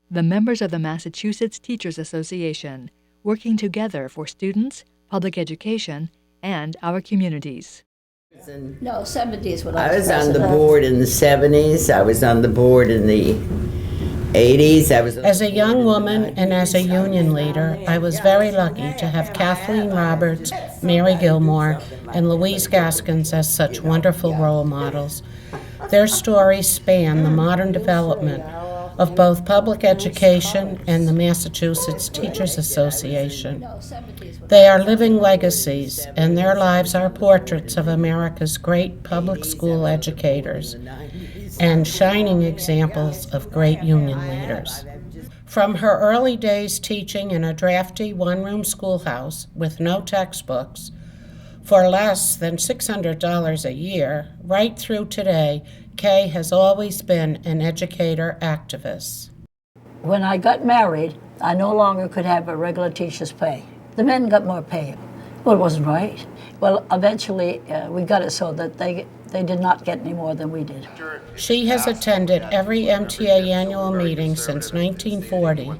the members of the Massachusetts Teachers Association, working together for students, public education, and our communities. No, 70s when I was on the board in the 70s. I was on the board in the 80s. As a young woman and as a union leader, I was very lucky to have Kathleen Robert, Mary Gilmore, and Louise Gaskins as such wonderful role models. Their stories span the modern development of both public education and the Massachusetts Teachers Association. They are living legacies, and their lives are portraits of America's great public school educators and shining examples of great union leaders. From her early days teaching in a drafty one-room schoolhouse with no textbooks for less than $600 a year, right through today, Kay has always been an educator activist. When I got married, I no longer could have a regular teacher's pay. The men got more pay. Well, it wasn't right. Well, eventually we got it so that they did not get any more than we did. She has attended every MTA annual meeting since 1940,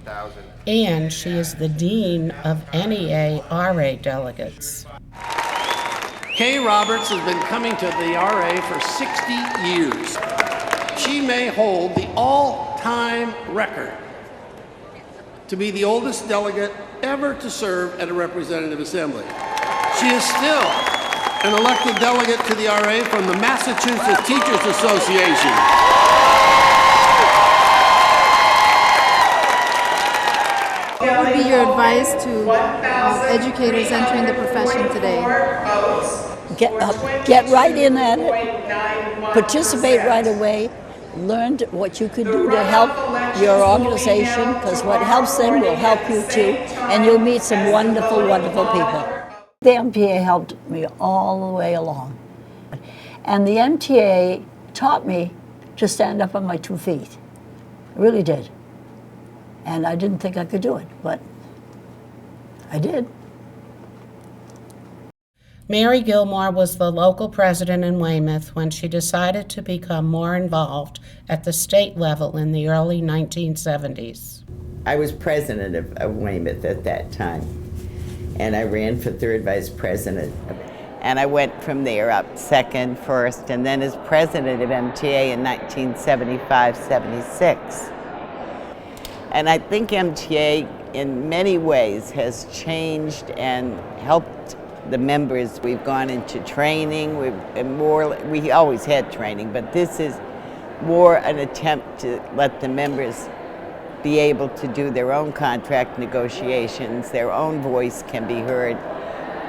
and she is the dean of NEA RA delegates. Kay Roberts has been coming to the RA for 60 years. She may hold the all-time record to be the oldest delegate ever to serve at a representative assembly. She is still an elected delegate to the RA from the Massachusetts Teachers Association. What would be your advice to educators entering the profession today? Get right in at it, participate right away, learn what you could do to help your organization, because what helps them will help you too, and you'll meet some wonderful, wonderful people. The MTA helped me all the way along. And the MTA taught me to stand up on my 2 feet. It really did. And I didn't think I could do it, but I did. Mary Gilmore was the local president in Weymouth when she decided to become more involved at the state level in the early 1970s. I was president of Weymouth at that time, and I ran for third vice president. And I went from there up second, first, and then as president of MTA in 1975-76. And I think MTA in many ways has changed and helped the members. We've gone into training, we always had training, but this is more an attempt to let the members be able to do their own contract negotiations, their own voice can be heard,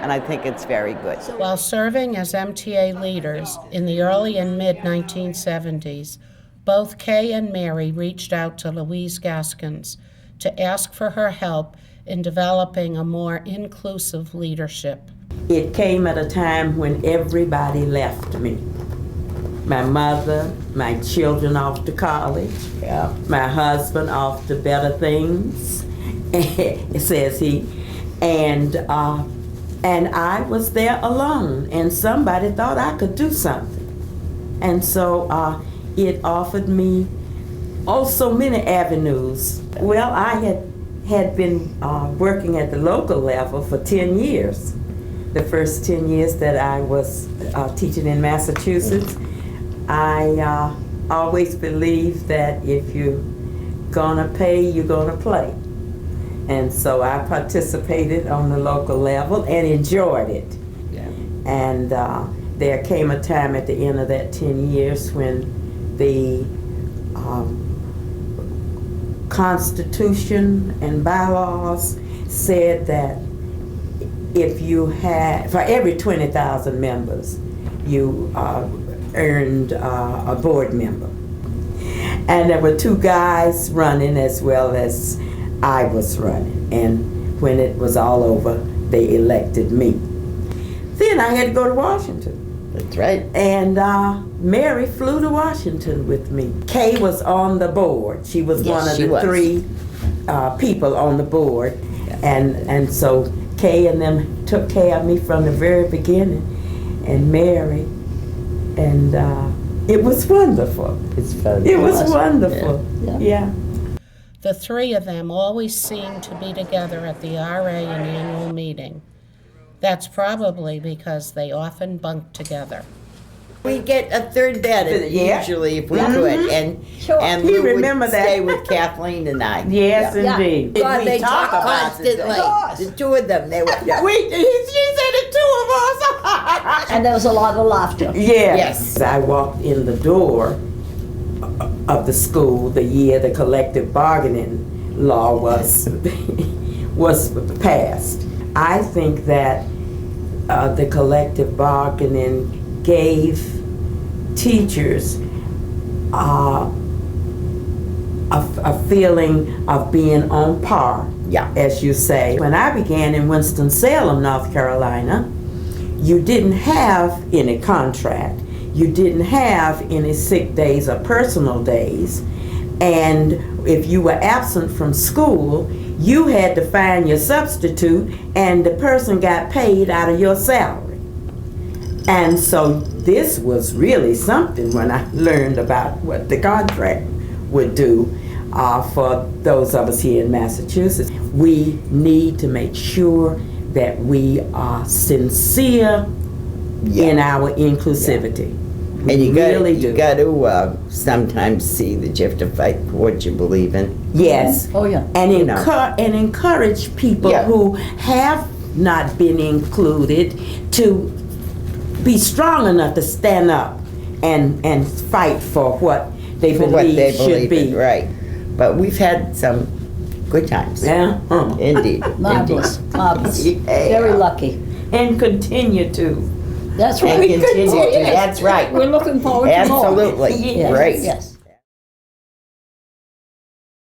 and I think it's very good. While serving as MTA leaders in the early and mid-1970s, both Kay and Mary reached out to Louise Gaskins to ask for her help in developing a more inclusive leadership. It came at a time when everybody left me. My mother, my children off to college, my husband off to better things, says he, and I was there alone, and somebody thought I could do something. And so it offered me so many avenues. Well, I had been working at the local level for 10 years. The first 10 years that I was teaching in Massachusetts, I always believed that if you're gonna pay, you're gonna play. And so I participated on the local level and enjoyed it. Yeah. And there came a time at the end of that 10 years when the Constitution and bylaws said that if you had, for every 20,000 members, you earned a board member. And there were 2 guys running as well as I was running. And when it was all over, they elected me. Then I had to go to Washington. That's right. And Mary flew to Washington with me. Kay was on the board. She was one of the 3 people on the board. Yeah. And so Kay and them took care of me from the very beginning, and Mary, and it was wonderful. It's fun. It was wonderful. Yeah. The three of them always seem to be together at the RA and annual meeting. That's probably because they often bunk together. We get a third bed Yeah. usually if we could, and Sure. and We Lou would remember that. stay with Kathleen and I. Yes, Yeah. indeed. God, they talk about constantly. The two of them, they would. She said the two of us. And there was a lot of laughter. Yes. I walked in the door of the school the year the collective bargaining law was passed. I think that the collective bargaining gave teachers a feeling of being on par, Yeah. as you say. When I began in Winston-Salem, North Carolina, you didn't have any contract. You didn't have any sick days or personal days. And if you were absent from school, you had to find your substitute, and the person got paid out of your salary. And so this was really something when I learned about what the contract would do for those of us here in Massachusetts. We need to make sure that we are sincere in our inclusivity. We And you really do. got to sometimes see that you have to fight for what you believe in. Yes. Oh, yeah. And, You know. and encourage people Yeah. who have not been included to be strong enough to stand up and fight for what they For believe what they should believe be. in, right? But we've had some good times. Yeah. Indeed. Marvelous, marvelous. Yeah. Very lucky. And continue to. That's And right. continue to. That's right. We're looking forward to more. Absolutely. Yes, Right. yes.